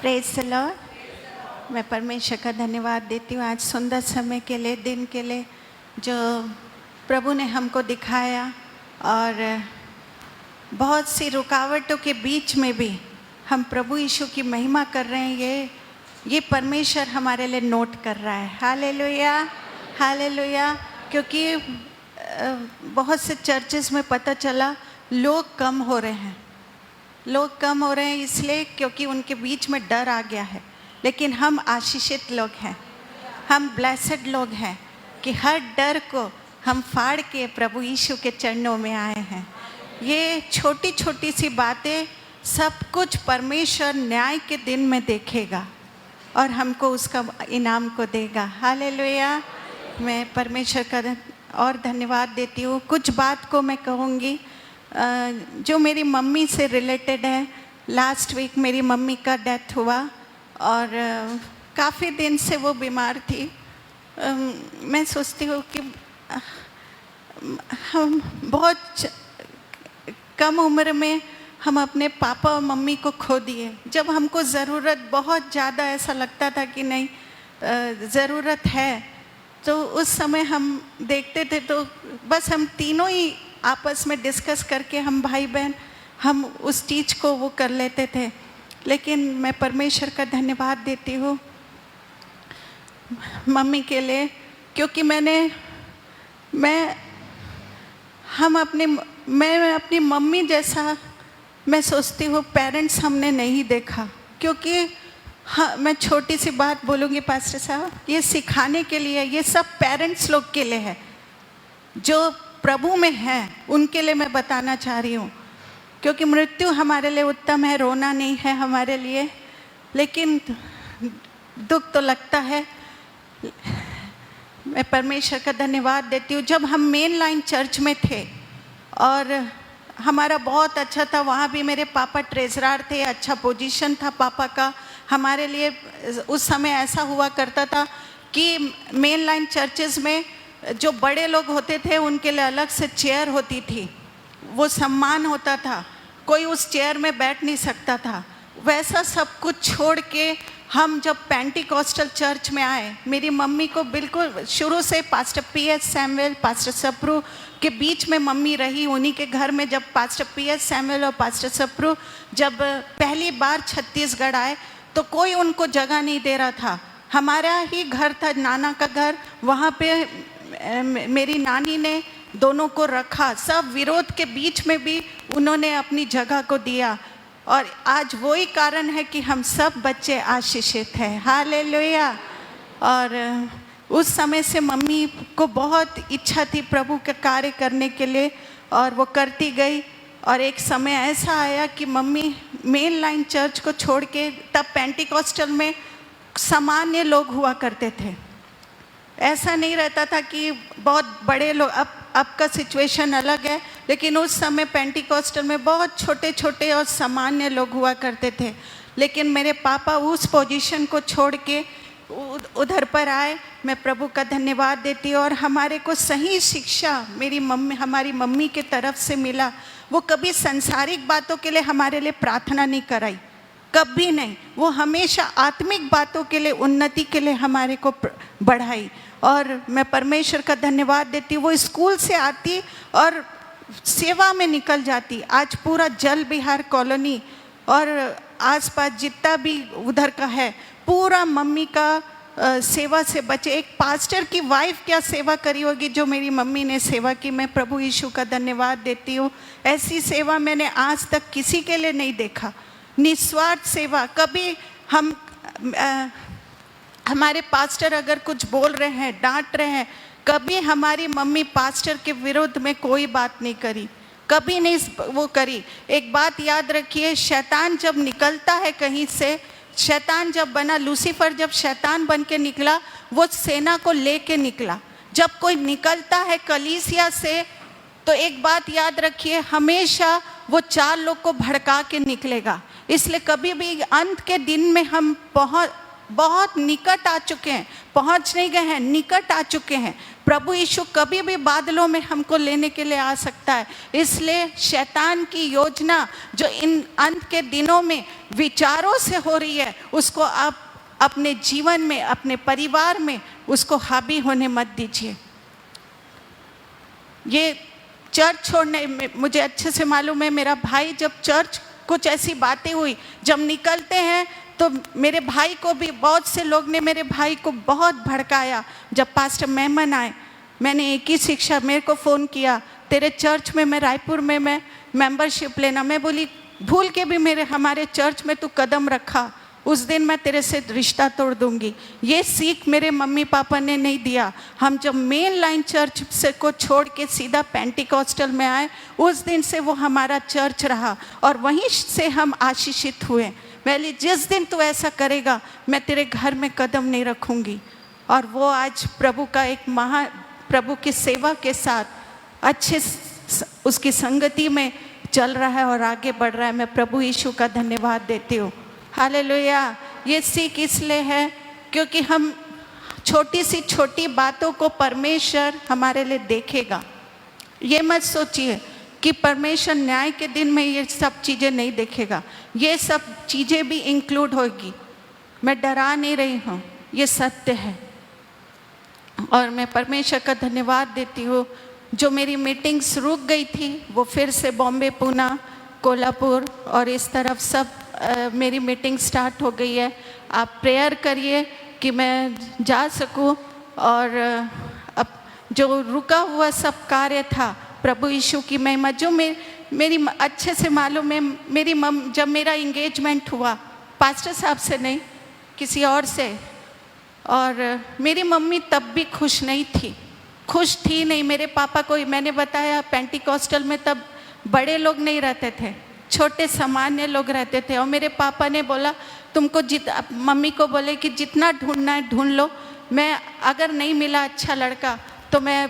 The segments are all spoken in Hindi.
Praise the Lord. मैं परमेश्वर का धन्यवाद देती हूँ आज सुंदर समय के लिए, दिन के लिए जो प्रभु ने हमको दिखाया। और बहुत सी रुकावटों के बीच में भी हम प्रभु यीशु की महिमा कर रहे हैं। ये परमेश्वर हमारे लिए नोट कर रहा है। Hallelujah, hallelujah. क्योंकि बहुत से चर्चेस में पता चला लोग कम हो रहे हैं, लोग कम हो रहे हैं इसलिए क्योंकि उनके बीच में डर आ गया है। लेकिन हम आशीषित लोग हैं, हम ब्लेसेड लोग हैं कि हर डर को हम फाड़ के प्रभु यीशु के चरणों में आए हैं। ये छोटी छोटी सी बातें सब कुछ परमेश्वर न्याय के दिन में देखेगा और हमको उसका इनाम को देगा। हालेलुया। मैं परमेश्वर का और धन्यवाद देती हूँ। कुछ बात को मैं कहूँगी जो मेरी मम्मी से रिलेटेड है। लास्ट वीक मेरी मम्मी का डेथ हुआ और काफ़ी दिन से वो बीमार थी। मैं सोचती हूँ कि हम बहुत कम उम्र में हम अपने पापा और मम्मी को खो दिए। जब हमको ज़रूरत बहुत ज़्यादा ऐसा लगता था कि नहीं ज़रूरत है, तो उस समय हम देखते थे तो बस हम तीनों ही आपस में डिस्कस करके हम भाई बहन हम उस चीज़ को वो कर लेते थे। लेकिन मैं परमेश्वर का धन्यवाद देती हूँ मम्मी के लिए, क्योंकि मैं अपनी मम्मी जैसा मैं सोचती हूँ पेरेंट्स हमने नहीं देखा। क्योंकि हाँ, मैं छोटी सी बात बोलूँगी पास्टर साहब, ये सिखाने के लिए, ये सब पेरेंट्स लोग के लिए है जो प्रभु में है, उनके लिए मैं बताना चाह रही हूँ। क्योंकि मृत्यु हमारे लिए उत्तम है, रोना नहीं है हमारे लिए। लेकिन दुख तो लगता है। मैं परमेश्वर का धन्यवाद देती हूँ। जब हम मेन लाइन चर्च में थे और हमारा बहुत अच्छा था, वहाँ भी मेरे पापा ट्रेजरर थे, अच्छा पोजीशन था पापा का। हमारे लिए उस समय ऐसा हुआ करता था कि मेन लाइन चर्चेस में जो बड़े लोग होते थे उनके लिए अलग से चेयर होती थी, वो सम्मान होता था, कोई उस चेयर में बैठ नहीं सकता था। वैसा सब कुछ छोड़ के हम जब पेंटिकॉस्टल चर्च में आए, मेरी मम्मी को बिल्कुल शुरू से pastor PS Samuel, pastor Sapru के बीच में मम्मी रही। उन्हीं के घर में जब पास्टर पीएस सैमुअल और पास्टर सप्रू जब पहली बार छत्तीसगढ़ आए तो कोई उनको जगह नहीं दे रहा था। हमारा ही घर था, नाना का घर, वहाँ पे मेरी नानी ने दोनों को रखा। सब विरोध के बीच में भी उन्होंने अपनी जगह को दिया। और आज वही कारण है कि हम सब बच्चे आशीषित हैं। हालेलुया। और उस समय से मम्मी को बहुत इच्छा थी प्रभु का कार्य करने के लिए और वो करती गई। और एक समय ऐसा आया कि मम्मी मेन लाइन चर्च को छोड़ के, तब पेंटिकॉस्टल में सामान्य लोग हुआ करते थे, ऐसा नहीं रहता था कि बहुत बड़े लोग। अब का सिचुएशन अलग है, लेकिन उस समय पेंटिकॉस्टल में बहुत छोटे छोटे और सामान्य लोग हुआ करते थे। लेकिन मेरे पापा उस पोजीशन को छोड़ के उधर पर आए। मैं प्रभु का धन्यवाद देती हूँ। और हमारे को सही शिक्षा हमारी मम्मी के तरफ से मिला। वो कभी सांसारिक बातों के लिए हमारे लिए प्रार्थना नहीं कराई, कभी नहीं। वो हमेशा आत्मिक बातों के लिए, उन्नति के लिए हमारे को बढ़ाई। और मैं परमेश्वर का धन्यवाद देती हूँ। वो स्कूल से आती और सेवा में निकल जाती। आज पूरा जल विहार कॉलोनी और आसपास जितना भी उधर का है, पूरा मम्मी का सेवा से बचे। एक पास्टर की वाइफ क्या सेवा करी होगी जो मेरी मम्मी ने सेवा की। मैं प्रभु यीशु का धन्यवाद देती हूँ। ऐसी सेवा मैंने आज तक किसी के लिए नहीं देखा। निस्वार्थ सेवा। कभी हमारे पास्टर अगर कुछ बोल रहे हैं, डांट रहे हैं, कभी हमारी मम्मी पास्टर के विरुद्ध में कोई बात नहीं करी, कभी नहीं वो करी। एक बात याद रखिए, शैतान जब निकलता है कहीं से, शैतान जब बना, लूसीफर जब शैतान बन के निकला, वो सेना को लेके निकला। जब कोई निकलता है कलीसिया से तो एक बात याद रखिए, हमेशा वो 4 लोग को भड़का के निकलेगा। इसलिए कभी भी अंत के दिन में हम बहुत निकट आ चुके हैं। पहुंच नहीं गए हैं, निकट आ चुके हैं। प्रभु यीशु कभी भी बादलों में हमको लेने के लिए आ सकता है। इसलिए शैतान की योजना जो इन अंत के दिनों में विचारों से हो रही है, उसको आप अपने जीवन में, अपने परिवार में उसको हावी होने मत दीजिए। ये चर्च छोड़ने में मुझे अच्छे से मालूम है, मेरा भाई जब चर्च कुछ ऐसी बातें हुई, जब निकलते हैं तो मेरे भाई को भी, बहुत से लोग ने मेरे भाई को बहुत भड़काया। जब पास्टर मेमन आए, मैंने एक ही शिक्षा, मेरे को फ़ोन किया, तेरे चर्च में मैं रायपुर में मैं मेंबरशिप लेना। मैं बोली भूल के भी हमारे चर्च में तू कदम रखा, उस दिन मैं तेरे से रिश्ता तोड़ दूंगी। ये सीख मेरे मम्मी पापा ने नहीं दिया। हम जब मेन लाइन चर्च से को छोड़ के सीधा पेंटिकॉस्टल में आए, उस दिन से वो हमारा चर्च रहा और वहीं से हम आशीषित हुए। मैंने जिस दिन तू ऐसा करेगा, मैं तेरे घर में कदम नहीं रखूंगी। और वो आज प्रभु का एक प्रभु की सेवा के साथ अच्छे उसकी संगति में चल रहा है और आगे बढ़ रहा है। मैं प्रभु यीशु का धन्यवाद देती हूँ। हालेलुया। ये सीख इसलिए है क्योंकि हम छोटी सी छोटी बातों को परमेश्वर हमारे लिए देखेगा। ये मत सोचिए कि परमेश्वर न्याय के दिन में ये सब चीज़ें नहीं देखेगा, ये सब चीज़ें भी इंक्लूड होगी। मैं डरा नहीं रही हूँ, ये सत्य है। और मैं परमेश्वर का धन्यवाद देती हूँ, जो मेरी मीटिंग्स रुक गई थी वो फिर से बॉम्बे, पूना, कोल्हापुर और इस तरफ सब मेरी मीटिंग स्टार्ट हो गई है। आप प्रेयर करिए कि मैं जा सकूं। और अब जो रुका हुआ सब कार्य था, प्रभु यीशु की महिमा, जो मेरी अच्छे से मालूम है, मेरी जब मेरा इंगेजमेंट हुआ पास्टर साहब से नहीं, किसी और से, और मेरी मम्मी तब भी खुश नहीं थी, खुश थी नहीं। मेरे पापा को, मैंने बताया, पेंटिकॉस्टल में तब बड़े लोग नहीं रहते थे, छोटे सामान्य लोग रहते थे। और मेरे पापा ने बोला तुमको मम्मी को बोले कि जितना ढूंढना है ढूंढ लो, मैं अगर नहीं मिला अच्छा लड़का तो मैं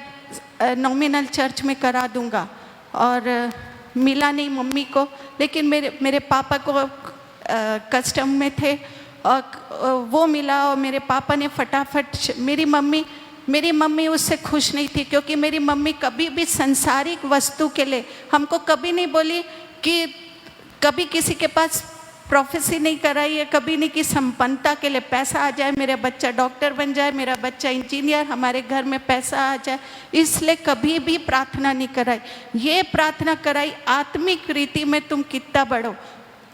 नॉमिनल चर्च में करा दूंगा। और मिला नहीं मम्मी को, लेकिन मेरे पापा को कस्टम में थे और वो मिला। और मेरे पापा ने फटाफट, मेरी मम्मी उससे खुश नहीं थी, क्योंकि मेरी मम्मी कभी भी संसारिक वस्तु के लिए हमको कभी नहीं बोली कि, कभी किसी के पास प्रोफेसी नहीं कराई है, कभी नहीं कि संपन्नता के लिए पैसा आ जाए, मेरा बच्चा डॉक्टर बन जाए, मेरा बच्चा इंजीनियर, हमारे घर में पैसा आ जाए, इसलिए कभी भी प्रार्थना नहीं कराई। ये प्रार्थना कराई आत्मिक रीति में तुम कितना बढ़ो।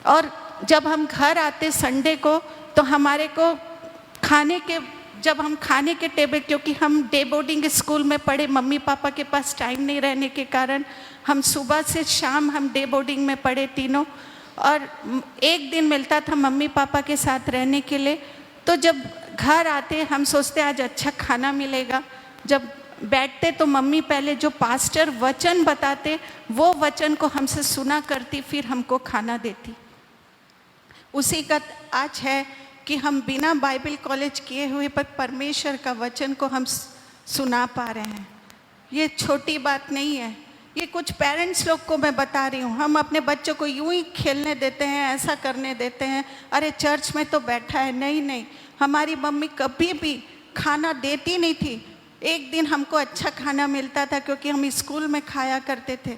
और जब हम घर आते संडे को, तो हमारे को जब हम खाने के टेबल, क्योंकि हम डे बोर्डिंग स्कूल में पढ़े, मम्मी पापा के पास टाइम नहीं रहने के कारण हम सुबह से शाम हम डे बोर्डिंग में पढ़े तीनों, और एक दिन मिलता था मम्मी पापा के साथ रहने के लिए। तो जब घर आते हम सोचते आज अच्छा खाना मिलेगा। जब बैठते तो मम्मी पहले जो पास्टर वचन बताते, वो वचन को हमसे सुना करती, फिर हमको खाना देती। उसी का आज है कि हम बिना बाइबल कॉलेज किए हुए पर परमेश्वर का वचन को हम सुना पा रहे हैं। ये छोटी बात नहीं है। ये कुछ पेरेंट्स लोग को मैं बता रही हूँ, हम अपने बच्चों को यूं ही खेलने देते हैं, ऐसा करने देते हैं, अरे चर्च में तो बैठा है। नहीं, हमारी मम्मी कभी भी खाना देती नहीं थी। एक दिन हमको अच्छा खाना मिलता था, क्योंकि हम स्कूल में खाया करते थे।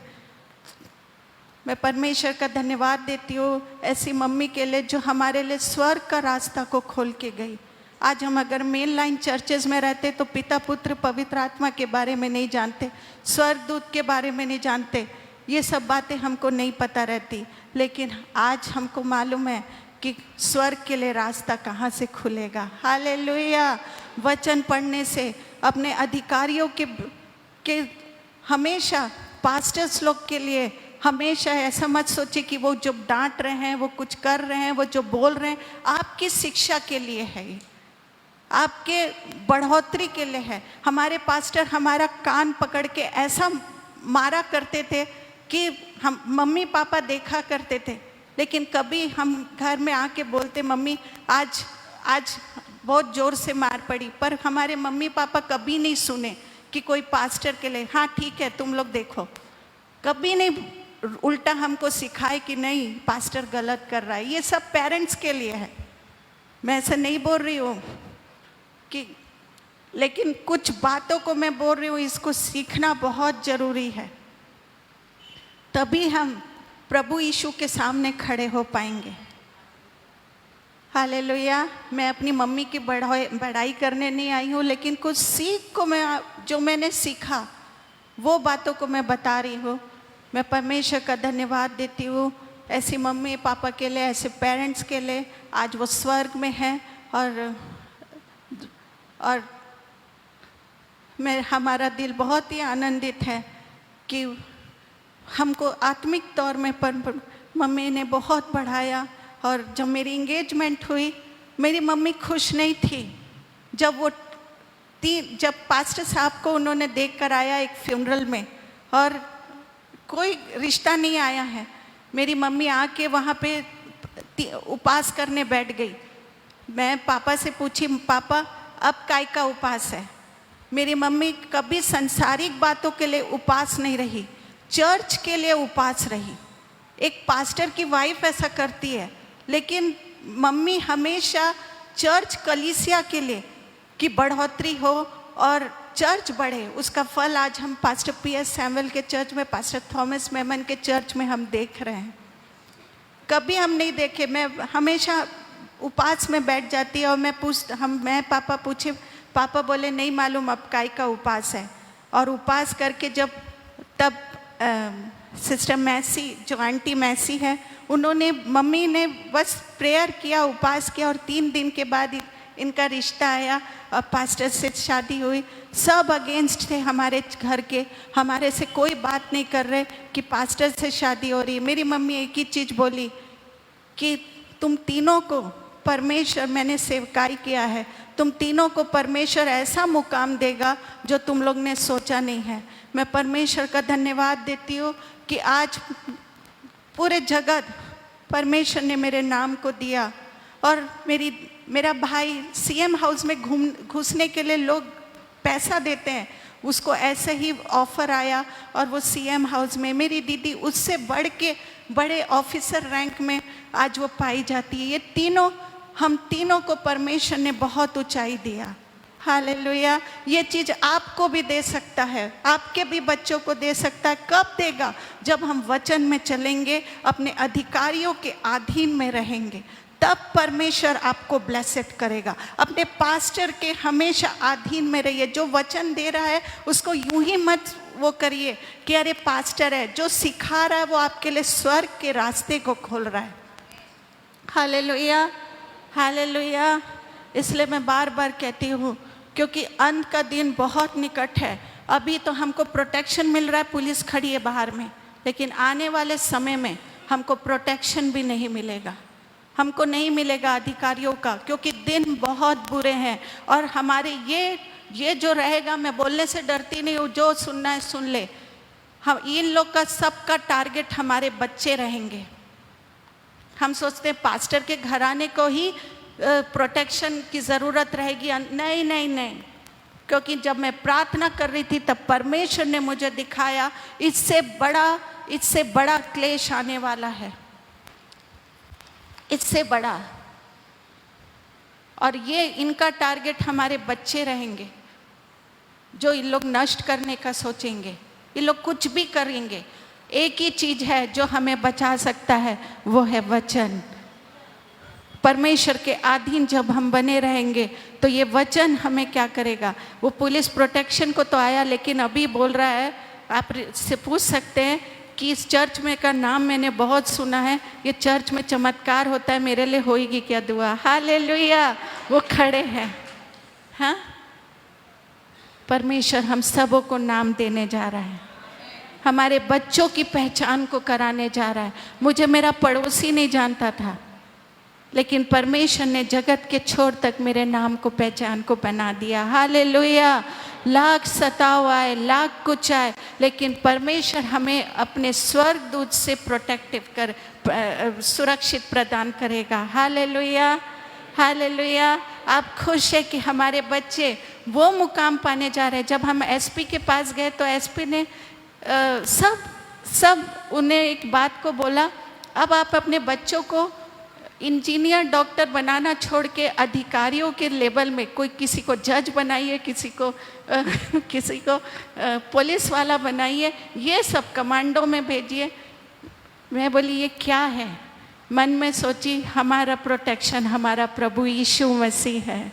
मैं परमेश्वर का धन्यवाद देती हूँ ऐसी मम्मी के लिए, जो हमारे लिए स्वर्ग का रास्ता को खोल के गई। आज हम अगर मेन लाइन चर्चेज में रहते तो पिता, पुत्र, पवित्र आत्मा के बारे में नहीं जानते, स्वर्गदूत के बारे में नहीं जानते, ये सब बातें हमको नहीं पता रहती। लेकिन आज हमको मालूम है कि स्वर्ग के लिए रास्ता कहाँ से खुलेगा। हालेलुया। वचन पढ़ने से, अपने अधिकारियों के हमेशा, पास्टर्स लोग के लिए हमेशा ऐसा मत सोचिए कि वो जो डांट रहे हैं, वो कुछ कर रहे हैं, वो जो बोल रहे हैं, आपकी शिक्षा के लिए है, ये आपके बढ़ोतरी के लिए है। हमारे पास्टर हमारा कान पकड़ के ऐसा मारा करते थे कि हम मम्मी पापा देखा करते थे, लेकिन कभी हम घर में आके बोलते, मम्मी आज बहुत ज़ोर से मार पड़ी, पर हमारे मम्मी पापा कभी नहीं सुने कि कोई पास्टर के लिए, हाँ ठीक है तुम लोग देखो। कभी नहीं उल्टा हमको सिखाए कि नहीं पास्टर गलत कर रहा है। ये सब पेरेंट्स के लिए है। मैं ऐसा नहीं बोल रही हूँ कि लेकिन कुछ बातों को मैं बोल रही हूँ, इसको सीखना बहुत ज़रूरी है, तभी हम प्रभु यीशु के सामने खड़े हो पाएंगे। हालेलुया। मैं अपनी मम्मी की बढ़ाई करने नहीं आई हूँ, लेकिन कुछ सीख को जो मैंने सीखा वो बातों को मैं बता रही हूँ। मैं परमेश्वर का धन्यवाद देती हूँ ऐसी मम्मी पापा के लिए, ऐसे पेरेंट्स के लिए। आज वो स्वर्ग में हैं और हमारा दिल बहुत ही आनंदित है कि हमको आत्मिक तौर में मम्मी ने बहुत बढ़ाया। और जब मेरी इंगेजमेंट हुई, मेरी मम्मी खुश नहीं थी। जब पास्टर साहब को उन्होंने देख कर आया एक फ्यूनरल में और कोई रिश्ता नहीं आया है, मेरी मम्मी आके वहाँ पे उपवास करने बैठ गई। मैं पापा से पूछी, पापा अब काय का उपवास है? मेरी मम्मी कभी संसारिक बातों के लिए उपवास नहीं रही, चर्च के लिए उपवास रही। एक पास्टर की वाइफ ऐसा करती है, लेकिन मम्मी हमेशा चर्च कलीसिया के लिए कि बढ़ोतरी हो और चर्च बढ़े, उसका फल आज हम पास्टर पीएस सैमुअल के चर्च में, पास्टर थॉमस मेमन के चर्च में हम देख रहे हैं। कभी हम नहीं देखे। मैं हमेशा उपवास में बैठ जाती और मैं पापा पूछे, पापा बोले नहीं मालूम अब काय का उपवास है। और उपवास करके तब सिस्टर मैसी, जो आंटी मैसी है, मम्मी ने बस प्रेयर किया, उपवास किया और 3 दिन के बाद इनका रिश्ता आया और पास्टर से शादी हुई। सब अगेंस्ट थे हमारे घर के, हमारे से कोई बात नहीं कर रहे कि पास्टर से शादी हो रही है। मेरी मम्मी एक ही चीज़ बोली कि तुम तीनों को परमेश्वर, मैंने सेवकाई किया है, तुम तीनों को परमेश्वर ऐसा मुकाम देगा जो तुम लोग ने सोचा नहीं है। मैं परमेश्वर का धन्यवाद देती हूँ कि आज पूरे जगत परमेश्वर ने मेरे नाम को दिया। और मेरा भाई सीएम हाउस में घुसने के लिए लोग पैसा देते हैं, उसको ऐसे ही ऑफर आया और वो सीएम हाउस में। मेरी दीदी उससे बढ़ के बड़े ऑफिसर रैंक में आज वो पाई जाती है। हम तीनों को परमेश्वर ने बहुत ऊंचाई दिया। हालेलुया। ये चीज़ आपको भी दे सकता है, आपके भी बच्चों को दे सकता है। कब देगा? जब हम वचन में चलेंगे, अपने अधिकारियों के अधीन में रहेंगे, तब परमेश्वर आपको ब्लेसेड करेगा। अपने पास्टर के हमेशा अधीन में रहिए। जो वचन दे रहा है उसको यूं ही मत वो करिए कि अरे पास्टर है, जो सिखा रहा है वो आपके लिए स्वर्ग के रास्ते को खोल रहा है। Hallelujah, hallelujah. इसलिए मैं बार बार कहती हूँ, क्योंकि अंत का दिन बहुत निकट है। अभी तो हमको प्रोटेक्शन मिल रहा है, पुलिस खड़ी है बाहर में, लेकिन आने वाले समय में हमको प्रोटेक्शन भी नहीं मिलेगा, हमको नहीं मिलेगा अधिकारियों का, क्योंकि दिन बहुत बुरे हैं। और हमारे ये जो रहेगा, मैं बोलने से डरती नहीं हूँ, जो सुनना है सुन ले। हम इन लोग का सबका टारगेट हमारे बच्चे रहेंगे। हम सोचते हैं पास्टर के घराने को ही प्रोटेक्शन की ज़रूरत रहेगी। नहीं नहीं नहीं, क्योंकि जब मैं प्रार्थना कर रही थी तब परमेश्वर ने मुझे दिखाया इससे बड़ा क्लेश आने वाला है, इससे बड़ा। और ये इनका टारगेट हमारे बच्चे रहेंगे, जो इन लोग नष्ट करने का सोचेंगे। ये लोग कुछ भी करेंगे, एक ही चीज़ है जो हमें बचा सकता है, वो है वचन। परमेश्वर के अधीन जब हम बने रहेंगे तो ये वचन हमें क्या करेगा। वो पुलिस प्रोटेक्शन को तो आया, लेकिन अभी बोल रहा है, आप से पूछ सकते हैं कि इस चर्च में का नाम मैंने बहुत सुना है, ये चर्च में चमत्कार होता है, मेरे लिए होएगी क्या दुआ? हालेलुया। वो खड़े हैं। हाँ, परमेश्वर हम सबों को नाम देने जा रहा है, हमारे बच्चों की पहचान को कराने जा रहा है। मुझे मेरा पड़ोसी नहीं जानता था, लेकिन परमेश्वर ने जगत के छोर तक मेरे नाम को, पहचान को बना दिया। हालेलुया। लाख सताव आए, लाख कुछ आए, लेकिन परमेश्वर हमें अपने स्वर्गदूत से सुरक्षित प्रदान करेगा। Hallelujah, hallelujah. आप खुश है कि हमारे बच्चे वो मुकाम पाने जा रहे हैं। जब हम एसपी के पास गए तो एसपी ने सब उन्हें एक बात को बोला, अब आप अपने बच्चों को इंजीनियर डॉक्टर बनाना छोड़ के अधिकारियों के लेवल में कोई किसी को जज बनाइए, किसी को पुलिस वाला बनाइए, ये सब कमांडो में भेजिए। मैं बोली ये क्या है? मन में सोची हमारा प्रोटेक्शन हमारा प्रभु यीशु मसीह है।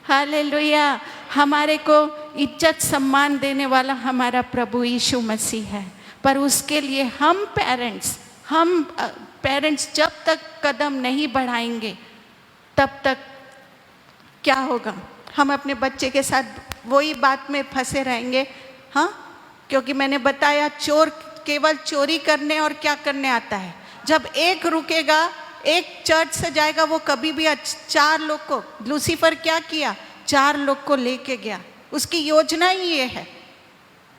हालेलुया। हमारे को इज्जत सम्मान देने वाला हमारा प्रभु यीशु मसीह है। पर उसके लिए हम पेरेंट्स जब तक कदम नहीं बढ़ाएंगे तब तक क्या होगा? हम अपने बच्चे के साथ वही बात में फंसे रहेंगे। हाँ, क्योंकि मैंने बताया चोर केवल चोरी करने और क्या करने आता है। जब एक रुकेगा, एक चर्च से जाएगा, वो कभी भी 4 लोग को, लूसीफर क्या किया? 4 लोग को लेके गया। उसकी योजना ही ये है।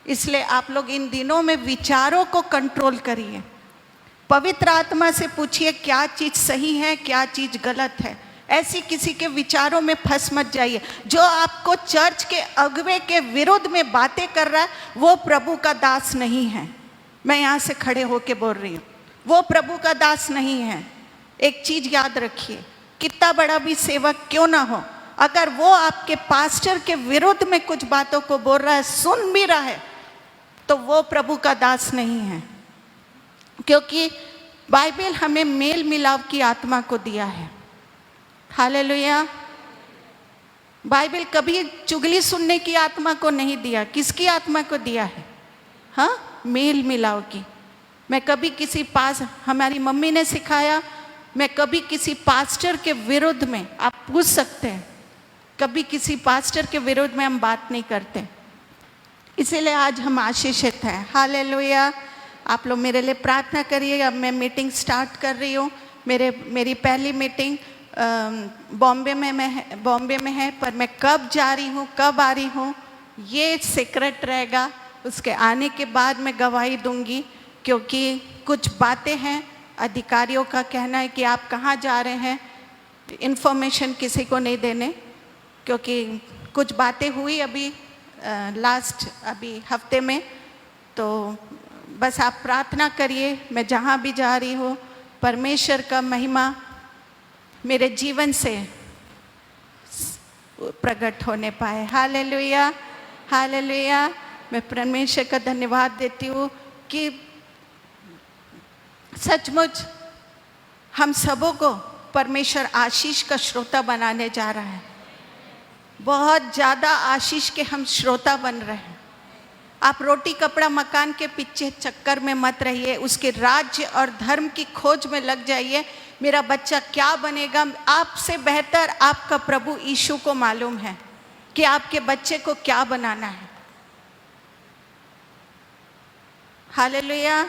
इसलिए आप लोग इन दिनों में विचारों को कंट्रोल करिए। पवित्र आत्मा से पूछिए क्या चीज़ सही है, क्या चीज़ गलत है। ऐसी किसी के विचारों में फंस मत जाइए। जो आपको चर्च के अगुवे के विरुद्ध में बातें कर रहा है वो प्रभु का दास नहीं है। मैं यहाँ से खड़े होके बोल रही हूँ, वो प्रभु का दास नहीं है। एक चीज़ याद रखिए, कितना बड़ा भी सेवक क्यों ना हो, अगर वो आपके पास्टर के विरुद्ध में कुछ बातों को बोल रहा है, सुन भी रहा है, तो वो प्रभु का दास नहीं है। क्योंकि बाइबल हमें मेल मिलाप की आत्मा को दिया है। हालेलुया। बाइबल कभी चुगली सुनने की आत्मा को नहीं दिया। किसकी आत्मा को दिया है? हाँ, मेल मिलाप की। मैं कभी किसी हमारी मम्मी ने सिखाया, मैं कभी किसी पास्टर के विरुद्ध में, आप पूछ सकते हैं, कभी किसी पास्टर के विरुद्ध में हम बात नहीं करते। इसीलिए आज हम आशीषित हैं। हालेलुया। आप लोग मेरे लिए प्रार्थना करिए। अब मैं मीटिंग स्टार्ट कर रही हूँ। मेरी पहली मीटिंग बॉम्बे में है, पर मैं कब जा रही हूँ, कब आ रही हूँ, ये सीक्रेट रहेगा। उसके आने के बाद मैं गवाही दूंगी, क्योंकि कुछ बातें हैं, अधिकारियों का कहना है कि आप कहाँ जा रहे हैं, इन्फॉर्मेशन किसी को नहीं देने, क्योंकि कुछ बातें हुई अभी अभी हफ्ते में। तो बस आप प्रार्थना करिए, मैं जहाँ भी जा रही हूँ परमेश्वर का महिमा मेरे जीवन से प्रकट होने पाए। Hallelujah, hallelujah. मैं परमेश्वर का धन्यवाद देती हूँ कि सचमुच हम सबों को परमेश्वर आशीष का श्रोता बनाने जा रहा है। बहुत ज़्यादा आशीष के हम श्रोता बन रहे हैं। आप रोटी कपड़ा मकान के पीछे चक्कर में मत रहिए, उसके राज्य और धर्म की खोज में लग जाइए। मेरा बच्चा क्या बनेगा? आपसे बेहतर आपका प्रभु यीशु को मालूम है कि आपके बच्चे को क्या बनाना है। हालेलुया।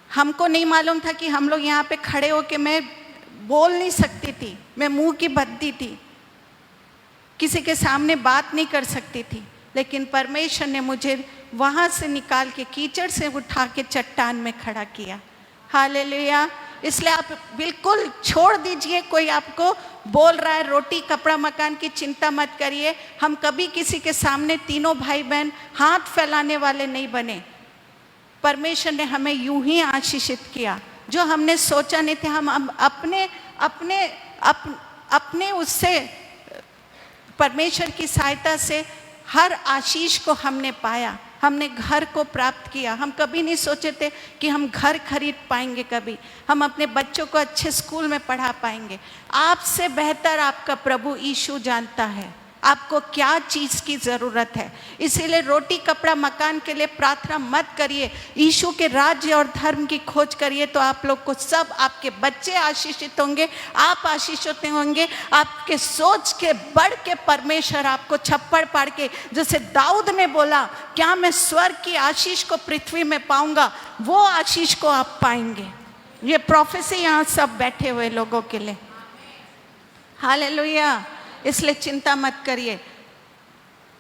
हमको नहीं मालूम था कि हम लोग यहाँ पे खड़े होके, मैं बोल नहीं सकती थी, मैं मुंह की बत्ती थी, किसी के सामने बात नहीं कर सकती थी, लेकिन परमेश्वर ने मुझे वहाँ से निकाल के कीचड़ से उठा के चट्टान में खड़ा किया। हालेलुया। इसलिए आप बिल्कुल छोड़ दीजिए, कोई आपको बोल रहा है रोटी कपड़ा मकान की चिंता मत करिए। हम कभी किसी के सामने तीनों भाई बहन हाथ फैलाने वाले नहीं बने। परमेश्वर ने हमें यूं ही आशीषित किया, जो हमने सोचा नहीं थे। हम अपने उससे परमेश्वर की सहायता से हर आशीष को हमने पाया। हमने घर को प्राप्त किया। हम कभी नहीं सोचे थे कि हम घर खरीद पाएंगे, कभी हम अपने बच्चों को अच्छे स्कूल में पढ़ा पाएंगे। आपसे बेहतर आपका प्रभु यीशु जानता है आपको क्या चीज़ की ज़रूरत है। इसीलिए रोटी कपड़ा मकान के लिए प्रार्थना मत करिए, यीशु के राज्य और धर्म की खोज करिए, तो आप लोग को सब, आपके बच्चे आशीषित होंगे, आप आशीषित होंगे। आपके सोच के बढ़ के परमेश्वर आपको छप्पड़ पाड़ के, जैसे दाऊद ने बोला, क्या मैं स्वर्ग की आशीष को पृथ्वी में पाऊंगा, वो आशीष को आप पाएंगे। ये प्रोफेसी यहाँ सब बैठे हुए लोगों के लिए। हालेलुया। इसलिए चिंता मत करिए,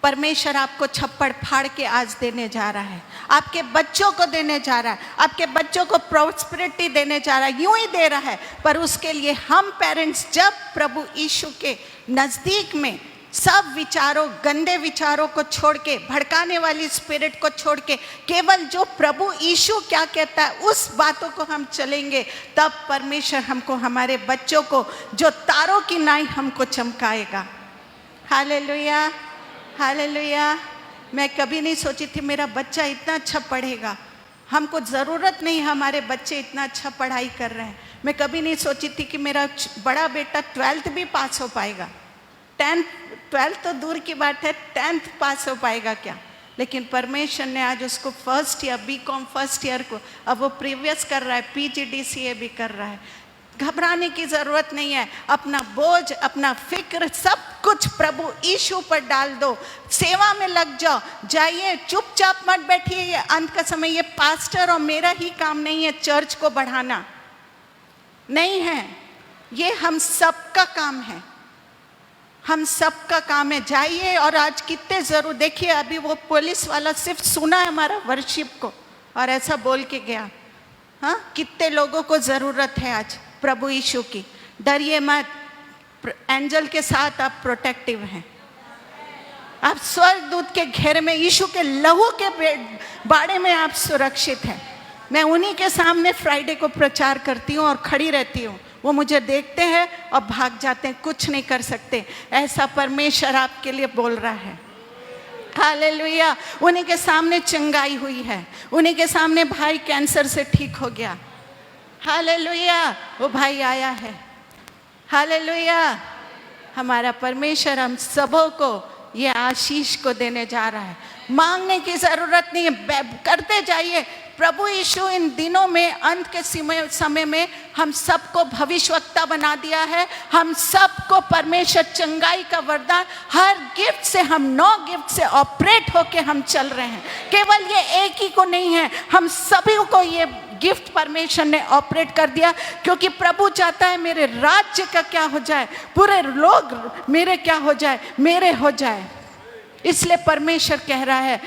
परमेश्वर आपको छप्पड़ फाड़ के आज देने जा रहा है, आपके बच्चों को देने जा रहा है, आपके बच्चों को प्रॉस्पेरिटी देने जा रहा है। यूं ही दे रहा है, पर उसके लिए हम पेरेंट्स जब प्रभु यीशु के नज़दीक में सब विचारों, गंदे विचारों को छोड़ के, भड़काने वाली स्पिरिट को छोड़ के केवल जो प्रभु यीशु क्या कहता है उस बातों को हम चलेंगे, तब परमेश्वर हमको, हमारे बच्चों को जो तारों की नाई हमको चमकाएगा। Hallelujah, hallelujah. मैं कभी नहीं सोची थी मेरा बच्चा इतना अच्छा पढ़ेगा। हमको ज़रूरत नहीं, हमारे बच्चे इतना अच्छा पढ़ाई कर रहे हैं। मैं कभी नहीं सोची थी कि मेरा बड़ा बेटा 12th भी पास हो पाएगा। 12th तो दूर की बात है, 10th पास हो पाएगा क्या। लेकिन परमेश्वर ने आज उसको first year, BCom first year को, अब वो प्रीवियस कर रहा है, PGDCA भी कर रहा है। घबराने की ज़रूरत नहीं है। अपना बोझ, अपना फिक्र, सब कुछ प्रभु यीशु पर डाल दो। सेवा में लग जाओ, जाइए, चुपचाप मत बैठिए। ये अंत का समय, ये पास्टर और मेरा ही काम नहीं है चर्च को बढ़ाना, नहीं है। ये हम सबका काम है, हम सबका काम है। जाइए। और आज कितने ज़रूर, देखिए अभी वो पुलिस वाला सिर्फ सुना है हमारा वर्शिप को और ऐसा बोल के गया। हाँ, कितने लोगों को ज़रूरत है आज प्रभु यीशु की। डरिए मत, एंजल के साथ आप प्रोटेक्टिव हैं। आप स्वर्गदूत के घेरे में, यीशु के लहू के बाड़े में आप सुरक्षित हैं। मैं उन्हीं के सामने फ्राइडे को प्रचार करती हूँ और खड़ी रहती हूँ। वो मुझे देखते हैं और भाग जाते हैं, कुछ नहीं कर सकते। ऐसा परमेश्वर आपके लिए बोल रहा है। हालेलुया। उन्हीं के सामने चंगाई हुई है, उन्हीं के सामने भाई कैंसर से ठीक हो गया। हालेलुया, वो भाई आया है। हालेलुया। हमारा परमेश्वर हम सबों को ये आशीष को देने जा रहा है। मांगने की जरूरत नहीं है, करते जाइए। प्रभु यीशु इन दिनों में, अंत के समय में हम सबको भविष्यवक्ता बना दिया है। हम सबको परमेश्वर चंगाई का वरदान, हर गिफ्ट से, हम 9 गिफ्ट से ऑपरेट होके हम चल रहे हैं। केवल ये एक ही को नहीं है, हम सभी को ये गिफ्ट परमेश्वर ने ऑपरेट कर दिया। क्योंकि प्रभु चाहता है मेरे राज्य का क्या हो जाए, पूरे लोग मेरे क्या हो जाए, मेरे हो जाए। इसलिए परमेश्वर कह रहा है,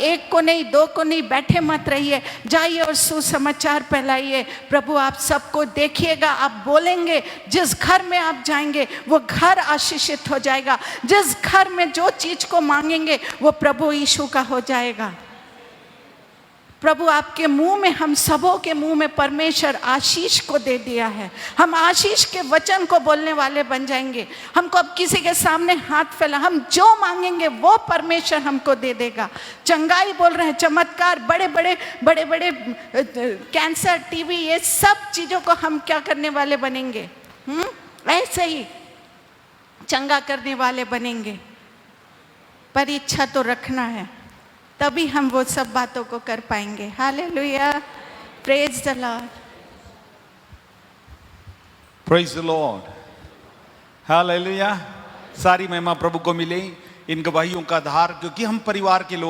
एक को नहीं, 2 को नहीं, बैठे मत रहिए, जाइए और सुसमाचार फैलाइए। प्रभु आप सबको देखिएगा, आप बोलेंगे, जिस घर में आप जाएंगे वो घर आशीषित हो जाएगा। जिस घर में जो चीज को मांगेंगे वो प्रभु यीशु का हो जाएगा। प्रभु आपके मुंह में, हम सबों के मुंह में परमेश्वर आशीष को दे दिया है। हम आशीष के वचन को बोलने वाले बन जाएंगे। हमको अब किसी के सामने हाथ फैला, हम जो मांगेंगे वो परमेश्वर हमको दे देगा। चंगाई बोल रहे हैं, चमत्कार, बड़े बड़े कैंसर, टीबी, ये सब चीजों को हम क्या करने वाले बनेंगे? ऐसे ही चंगा करने वाले बनेंगे। पर इच्छा तो रखना है, तभी हम वो सब बातों को कर पाएंगे। Hallelujah, praise the Lord, praise the Lord, hallelujah. सारी महिमा प्रभु को मिले इन गवाहियों का आधार, क्योंकि हम परिवार के लोग